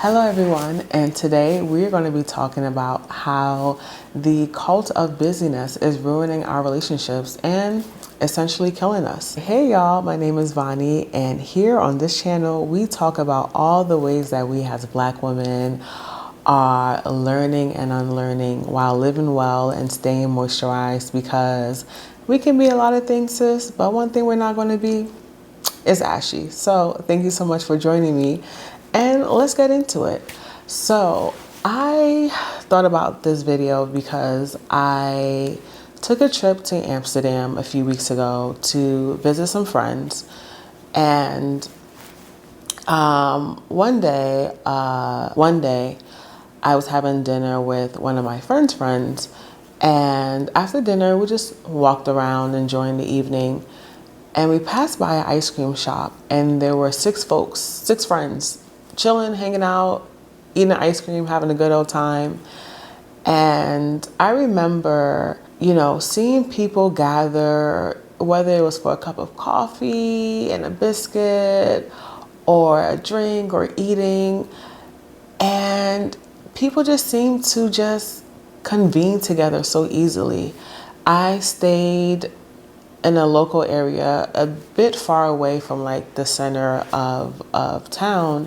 Hello everyone, and today we're going to be talking about how the cult of busyness is ruining our relationships and essentially killing us. Hey y'all, my name is Vani, and here on this channel we talk about all the ways that we as Black women are learning and unlearning while living well and staying moisturized, because we can be a lot of things, sis, but one thing we're not going to be is ashy. So thank you so much for joining me, and let's get into it. So I thought about this video because I took a trip to Amsterdam a few weeks ago to visit some friends, and one day I was having dinner with one of my friends, and after dinner we just walked around enjoying the evening. And we passed by an ice cream shop, and there were six friends, chilling, hanging out, eating ice cream, having a good old time. And I remember, seeing people gather, whether it was for a cup of coffee and a biscuit or a drink or eating. And people just seemed to just convene together so easily. I stayed in a local area a bit far away from like the center of town,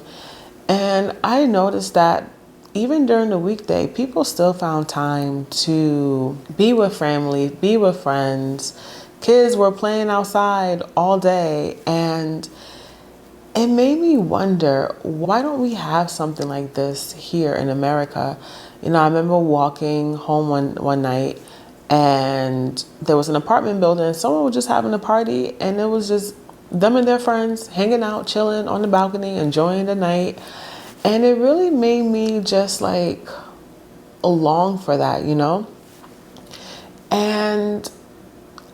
and I noticed that even during the weekday people still found time to be with family, be with friends. Kids were playing outside all day, and it made me wonder, why don't we have something like this here in America? I remember walking home one night, and there was an apartment building, and someone was just having a party, and it was just them and their friends hanging out, chilling on the balcony, enjoying the night. And it really made me just like long for that, And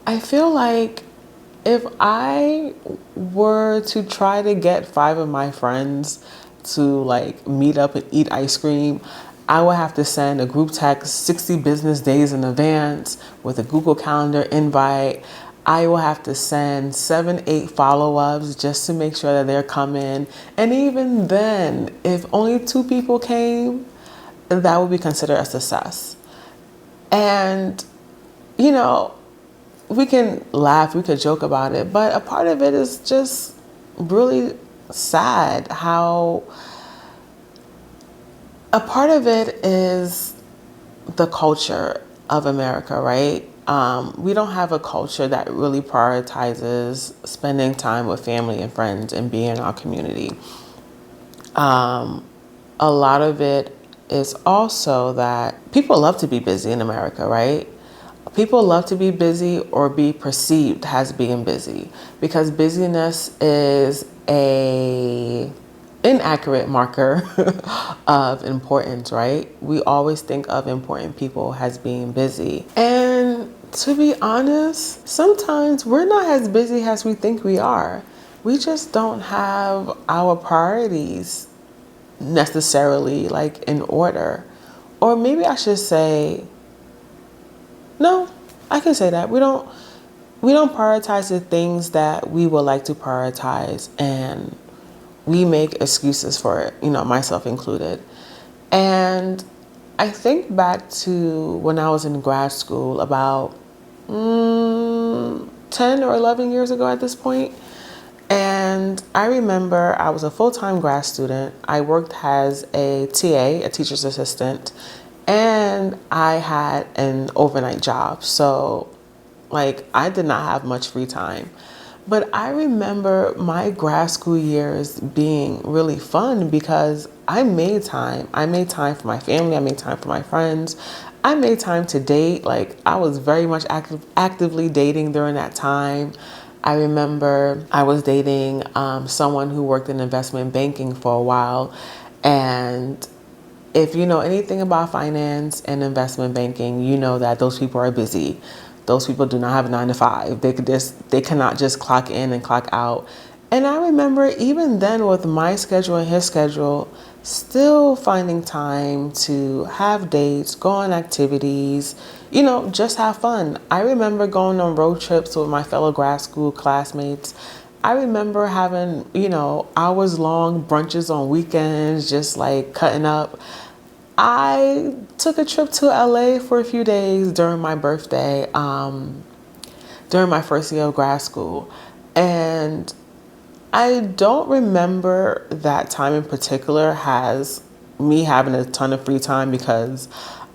I feel like if I were to try to get 5 of my friends to like meet up and eat ice cream, I would have to send a group text 60 business days in advance with a Google Calendar invite. I will have to send 7, 8 follow-ups just to make sure that they're coming. And even then, if only 2 people came, that would be considered a success. And, we can laugh, we could joke about it, but a part of it is just really sad how a part of it is the culture of America, right? We don't have a culture that really prioritizes spending time with family and friends and being in our community. A lot of it is also that people love to be busy in America, right? People love to be busy or be perceived as being busy, because busyness is a inaccurate marker of importance, right? We always think of important people as being busy. And to be honest, sometimes we're not as busy as we think we are. We just don't have our priorities necessarily like in order. Or maybe I should say, no, I can say that. We don't prioritize the things that we would like to prioritize, and we make excuses for it, myself included. And I think back to when I was in grad school about 10 or 11 years ago at this point. And I remember I was a full-time grad student. I worked as a TA, a teacher's assistant, and I had an overnight job. So like I did not have much free time. But I remember my grad school years being really fun because I made time. I made time for my family. I made time for my friends. I made time to date. Like I was very much actively dating during that time. I remember I was dating someone who worked in investment banking for a while. And if you know anything about finance and investment banking, you know that those people are busy. Those people do not have a 9 to 5. They cannot just clock in and clock out. And I remember even then with my schedule and his schedule, still finding time to have dates, go on activities, just have fun. I remember going on road trips with my fellow grad school classmates I remember having, hours long brunches on weekends, just like cutting up. I took a trip to LA for a few days during my birthday, during my first year of grad school. And I don't remember that time in particular has me having a ton of free time because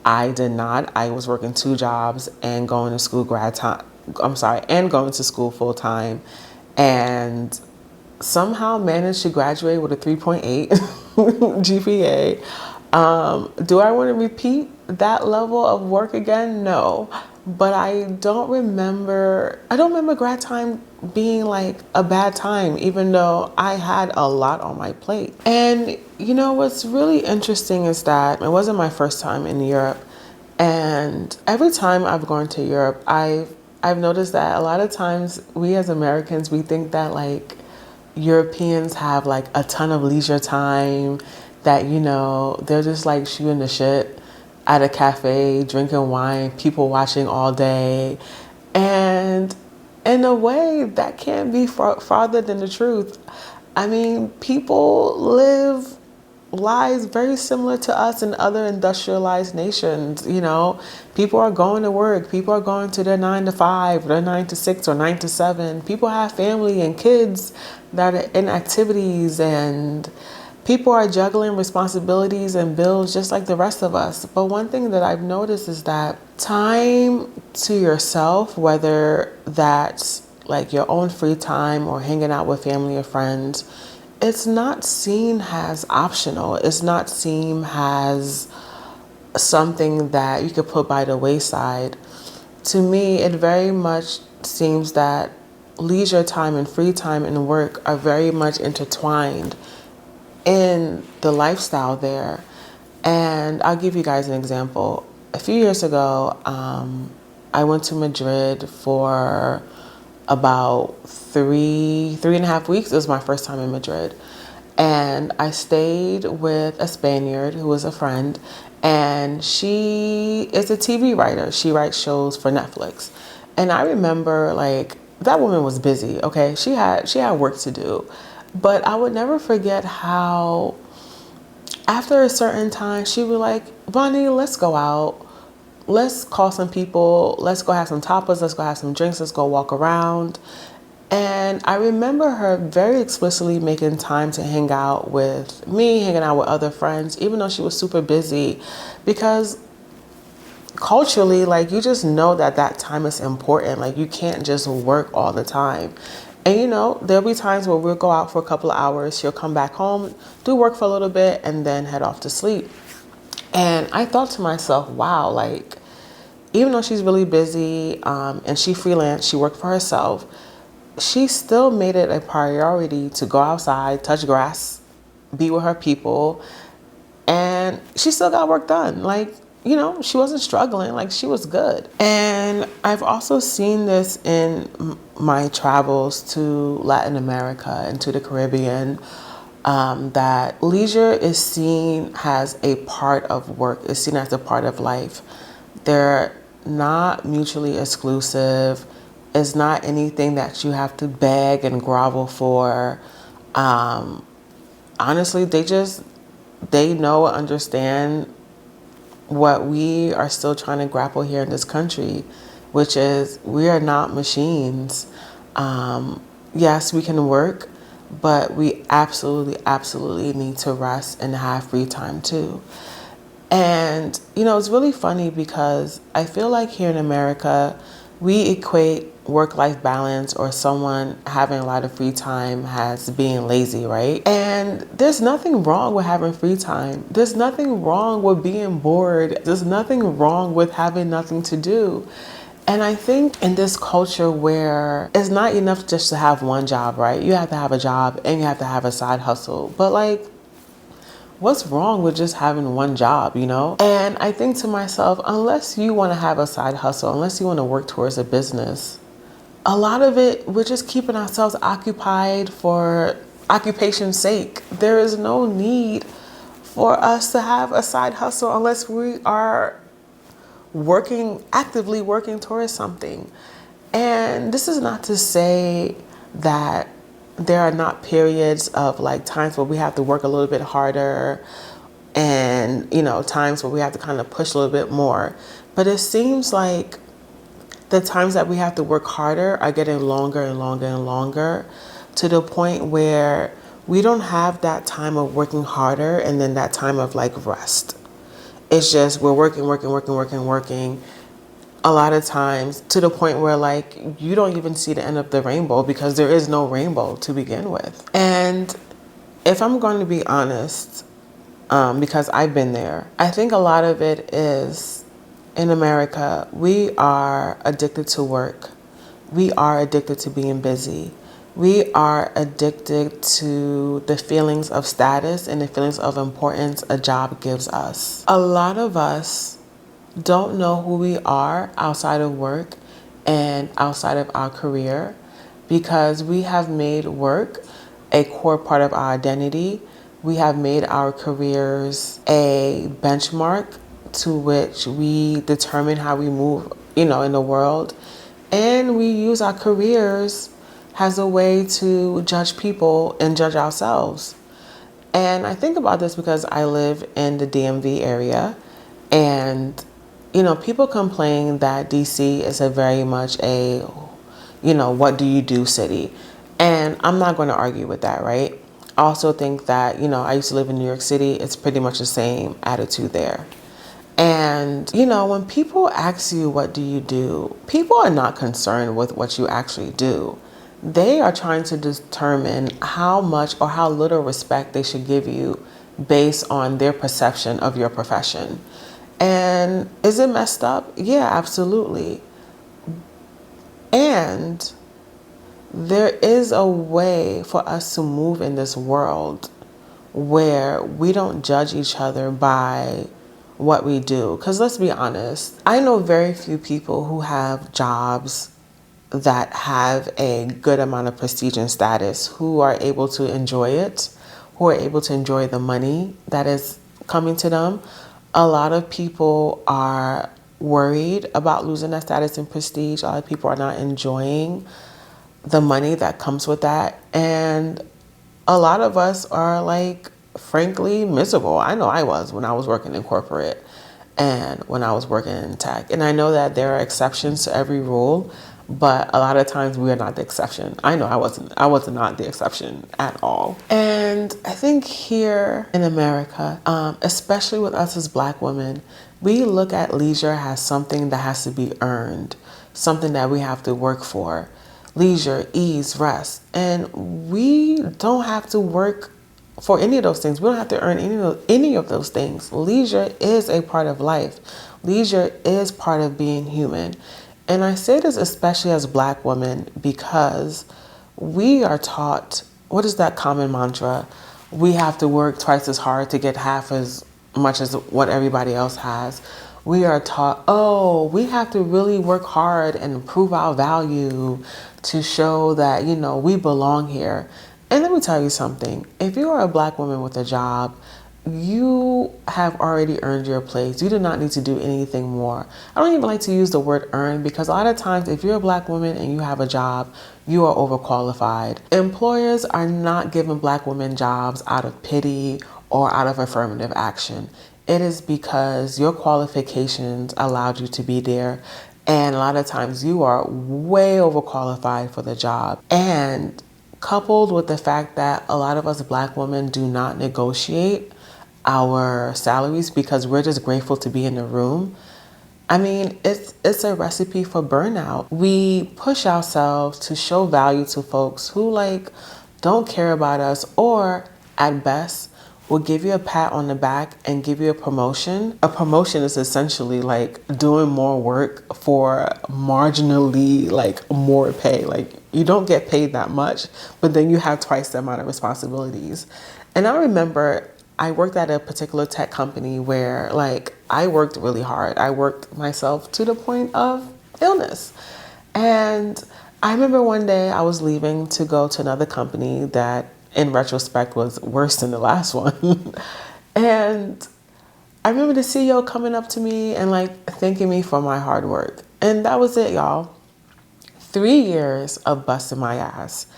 I did not. I was working two jobs and going to school and going to school full time, and somehow managed to graduate with a 3.8 GPA. Do I want to repeat that level of work again? No. But I don't remember grad time being like a bad time, even though I had a lot on my plate. And what's really interesting is that it wasn't my first time in Europe. And every time I've gone to Europe, I've noticed that a lot of times we as Americans, we think that like Europeans have like a ton of leisure time, that they're just like shooting the shit at a cafe, drinking wine, people watching all day. And in a way, that can't be farther than the truth. I mean, people live lives very similar to us in other industrialized nations. People are going to work, people are going to their 9 to 5, their 9 to 6, or 9 to 7. People have family and kids that are in activities, and people are juggling responsibilities and bills just like the rest of us. But one thing that I've noticed is that time to yourself, whether that's like your own free time or hanging out with family or friends, it's not seen as optional. It's not seen as something that you could put by the wayside. To me, it very much seems that leisure time and free time and work are very much intertwined in the lifestyle there. And I'll give you guys an example. A few years ago, I went to Madrid for about three and a half weeks. It was my first time in Madrid. And I stayed with a Spaniard who was a friend, and she is a TV writer. She writes shows for Netflix. And I remember like that woman was busy, okay? She had work to do. But I would never forget how after a certain time she would like, Bonnie, let's go out. Let's call some people. Let's go have some tapas. Let's go have some drinks. Let's go walk around. And I remember her very explicitly making time to hang out with me, hanging out with other friends, even though she was super busy, because culturally, like, you just know that time is important. Like, you can't just work all the time. And there'll be times where we'll go out for a couple of hours. She'll come back home, do work for a little bit, and then head off to sleep. And I thought to myself, wow, like, even though she's really busy, and she freelance, she worked for herself, she still made it a priority to go outside, touch grass, be with her people, and she still got work done. Like, she wasn't struggling, like, she was good. And I've also seen this in my travels to Latin America and to the Caribbean, that leisure is seen as a part of work, is seen as a part of life. They're not mutually exclusive. It's not anything that you have to beg and grovel for. Honestly, they know and understand what we are still trying to grapple here in this country, which is we are not machines. Yes, we can work, but we absolutely need to rest and have free time too. And, it's really funny because I feel like here in America, we equate work-life balance or someone having a lot of free time as being lazy, right? And there's nothing wrong with having free time. There's nothing wrong with being bored. There's nothing wrong with having nothing to do. And I think in this culture where it's not enough just to have one job, right? You have to have a job and you have to have a side hustle. But like, what's wrong with just having one job, And I think to myself, unless you want to have a side hustle, unless you want to work towards a business, a lot of it, we're just keeping ourselves occupied for occupation's sake. There is no need for us to have a side hustle unless we are actively working towards something. And this is not to say that there are not periods of like times where we have to work a little bit harder and, times where we have to kind of push a little bit more. But it seems like the times that we have to work harder are getting longer and longer and longer, to the point where we don't have that time of working harder and then that time of like rest. It's just we're working, working, working, working, working a lot of times, to the point where like you don't even see the end of the rainbow, because there is no rainbow to begin with. And if I'm going to be honest, because I've been there, I think a lot of it is, in America, we are addicted to work. We are addicted to being busy. We are addicted to the feelings of status and the feelings of importance a job gives us. A lot of us don't know who we are outside of work and outside of our career, because we have made work a core part of our identity. We have made our careers a benchmark to which we determine how we move, in the world. And we use our careers as a way to judge people and judge ourselves. And I think about this because I live in the DMV area, and people complain that DC is a very much a, what do you do city? And I'm not going to argue with that, right? I also think that, I used to live in New York City. It's pretty much the same attitude there. And, when people ask you, what do you do? People are not concerned with what you actually do. They are trying to determine how much or how little respect they should give you based on their perception of your profession. And is it messed up? Yeah, absolutely. And there is a way for us to move in this world where we don't judge each other by what we do. Because let's be honest, I know very few people who have jobs that have a good amount of prestige and status, who are able to enjoy it, who are able to enjoy the money that is coming to them. A lot of people are worried about losing that status and prestige. A lot of people are not enjoying the money that comes with that. And a lot of us are like, frankly, miserable. I know I was when I was working in corporate and when I was working in tech. And I know that there are exceptions to every rule, but a lot of times we are not the exception. I know I was not the exception at all. And I think here in America, especially with us as Black women, we look at leisure as something that has to be earned, something that we have to work for. Leisure, ease, rest. And we don't have to work for any of those things. We don't have to earn any of those things. Leisure is a part of life. Leisure is part of being human. And I say this especially as Black women because we are taught, what is that common mantra? We have to work twice as hard to get half as much as what everybody else has. We are taught, we have to really work hard and prove our value to show that, we belong here. And let me tell you something. If you are a Black woman with a job, you have already earned your place. You do not need to do anything more. I don't even like to use the word earn, because a lot of times if you're a Black woman and you have a job, you are overqualified. Employers are not giving Black women jobs out of pity or out of affirmative action. It is because your qualifications allowed you to be there. And a lot of times you are way overqualified for the job. And coupled with the fact that a lot of us Black women do not negotiate our salaries because we're just grateful to be in the room. I mean, it's a recipe for burnout. We push ourselves to show value to folks who don't care about us, or at best will give you a pat on the back and give you a promotion. A promotion is essentially doing more work for marginally more pay. You don't get paid that much, but then you have twice the amount of responsibilities. And I remember I worked at a particular tech company where I worked really hard. I worked myself to the point of illness. And I remember one day I was leaving to go to another company that in retrospect was worse than the last one. And I remember the CEO coming up to me and thanking me for my hard work. And that was it, y'all. 3 years of busting my ass.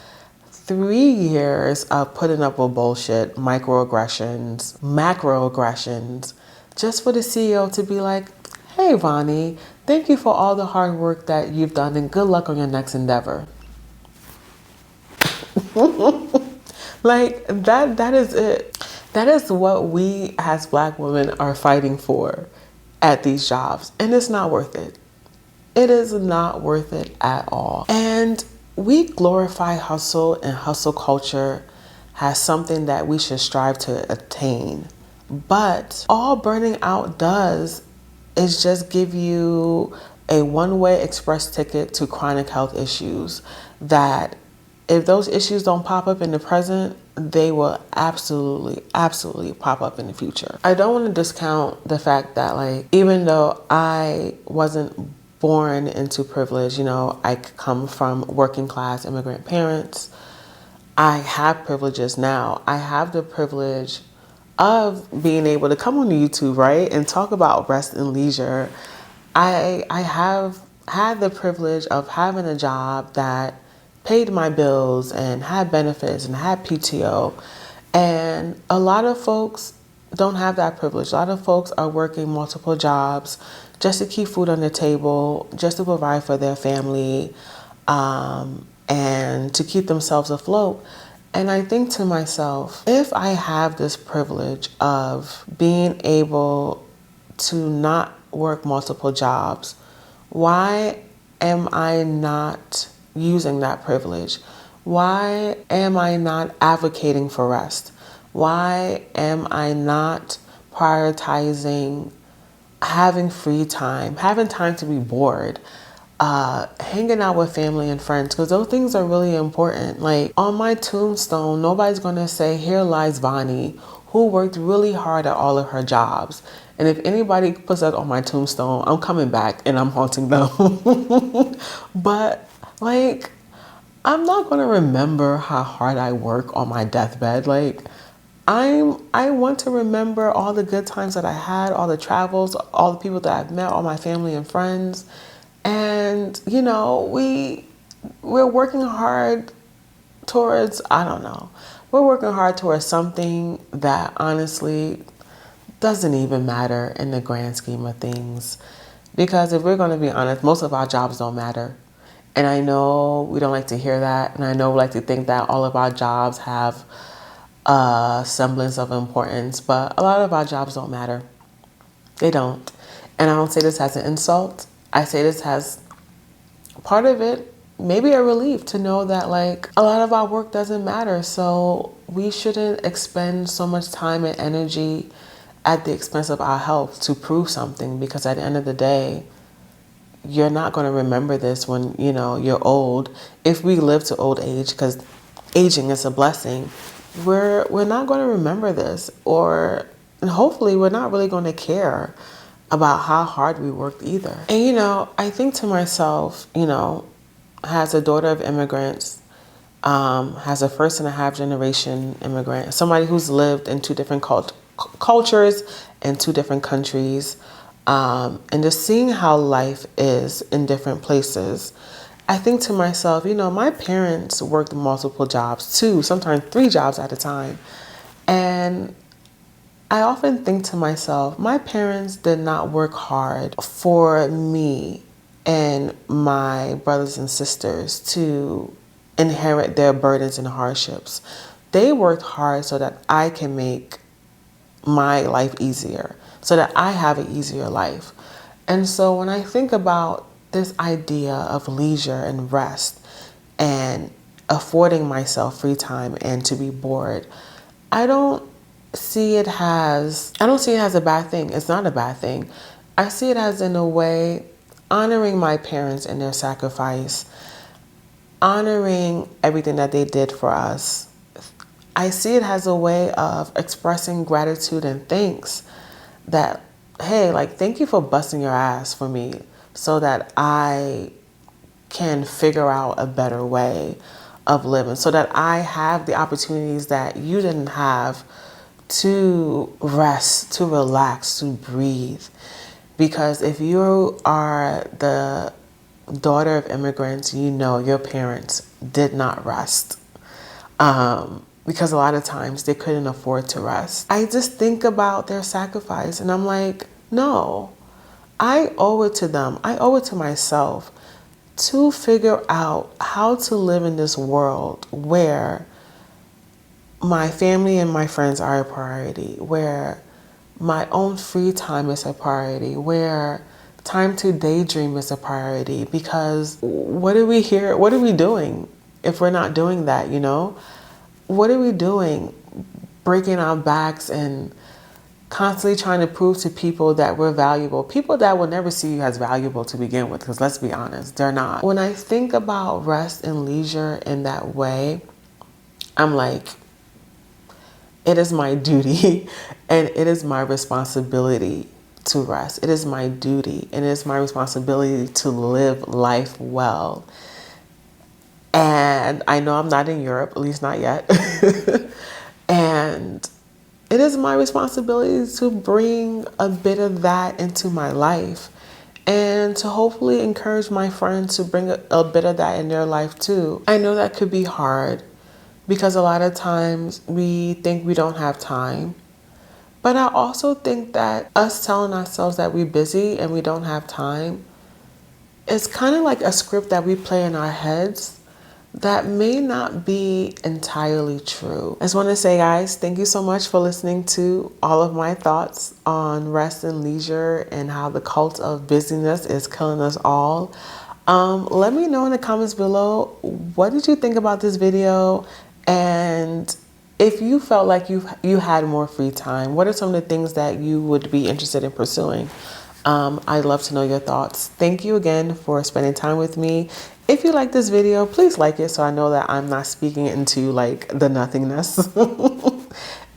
3 years of putting up with bullshit, microaggressions, macroaggressions, just for the CEO to be like, hey, Vonnie, thank you for all the hard work that you've done and good luck on your next endeavor. Like, that is it. That is what we as Black women are fighting for at these jobs. And it's not worth it. It is not worth it at all. And we glorify hustle, and hustle culture has something that we should strive to attain. But all burning out does is just give you a one-way express ticket to chronic health issues that if those issues don't pop up in the present, they will absolutely pop up in the future. I don't want to discount the fact that, like, even though I wasn't born into privilege, I come from working class immigrant parents, I have privileges now. I have the privilege of being able to come on YouTube, right, and talk about rest and leisure. I have had the privilege of having a job that paid my bills and had benefits and had PTO. And a lot of folks don't have that privilege. A lot of folks are working multiple jobs just to keep food on the table, just to provide for their family, and to keep themselves afloat. And I think to myself, if I have this privilege of being able to not work multiple jobs, why am I not using that privilege? Why am I not advocating for rest? Why am I not prioritizing having free time, having time to be bored, hanging out with family and friends? Because those things are really important. Like, on my tombstone, nobody's going to say, here lies Vonnie, who worked really hard at all of her jobs. And if anybody puts that on my tombstone, I'm coming back and I'm haunting them. But, like, I'm not going to remember how hard I work on my deathbed. Like, I want to remember all the good times that I had, all the travels, all the people that I've met, all my family and friends. And, we're working hard towards, I don't know, we're working hard towards something that honestly doesn't even matter in the grand scheme of things. Because if we're going to be honest, most of our jobs don't matter. And I know we don't like to hear that. And I know we like to think that all of our jobs have a semblance of importance. But a lot of our jobs don't matter. They don't. And I don't say this as an insult. I say this as part of it, maybe a relief to know that, like, a lot of our work doesn't matter. So we shouldn't expend so much time and energy at the expense of our health to prove something. Because at the end of the day, you're not going to remember this when, you're old. If we live to old age, because aging is a blessing, we're not going to remember this. And hopefully we're not really going to care about how hard we worked either. And, I think to myself, as a daughter of immigrants, as a first and a half generation immigrant, somebody who's lived in two different cultures and two different countries, and just seeing how life is in different places, I think to myself, my parents worked multiple jobs, 2, sometimes 3 jobs at a time. And I often think to myself, my parents did not work hard for me and my brothers and sisters to inherit their burdens and hardships. They worked hard so that I can make my life easier, so that I have an easier life. And so when I think about this idea of leisure and rest and affording myself free time and to be bored, I don't see it as a bad thing. It's not a bad thing. I see it as, in a way, honoring my parents and their sacrifice, honoring everything that they did for us. I see it as a way of expressing gratitude and thanks that, hey, like, thank you for busting your ass for me so that I can figure out a better way of living, so that I have the opportunities that you didn't have to rest, to relax, to breathe. Because if you are the daughter of immigrants, your parents did not rest. because a lot of times they couldn't afford to rest. I just think about their sacrifice and I'm like, no, I owe it to them. I owe it to myself to figure out how to live in this world where my family and my friends are a priority, where my own free time is a priority, where time to daydream is a priority. Because what are we here? What are we doing if we're not doing that, you know? What are we doing? Breaking our backs and constantly trying to prove to people that we're valuable. People that will never see you as valuable to begin with, because let's be honest, they're not. When I think about rest and leisure in that way, I'm like, it is my duty and it is my responsibility to rest. It is my duty and it is my responsibility to live life well. And I know I'm not in Europe, at least not yet. And it is my responsibility to bring a bit of that into my life and to hopefully encourage my friends to bring a bit of that in their life too. I know that could be hard because a lot of times we think we don't have time. But I also think that us telling ourselves that we're busy and we don't have time is kind of like a script that we play in our heads that may not be entirely true. I just want to say, guys, thank you so much for listening to all of my thoughts on rest and leisure and how the cult of busyness is killing us all. Let me know in the comments below, what did you think about this video? And if you felt like you had more free time, what are some of the things that you would be interested in pursuing? I'd love to know your thoughts. Thank you again for spending time with me. If you like this video, please like it so I know that I'm not speaking into like the nothingness.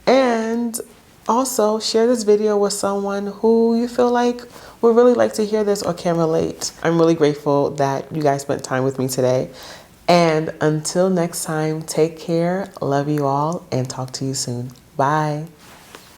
And also share this video with someone who you feel like would really like to hear this or can relate. I'm really grateful that you guys spent time with me today. And until next time, take care, love you all, and talk to you soon. Bye.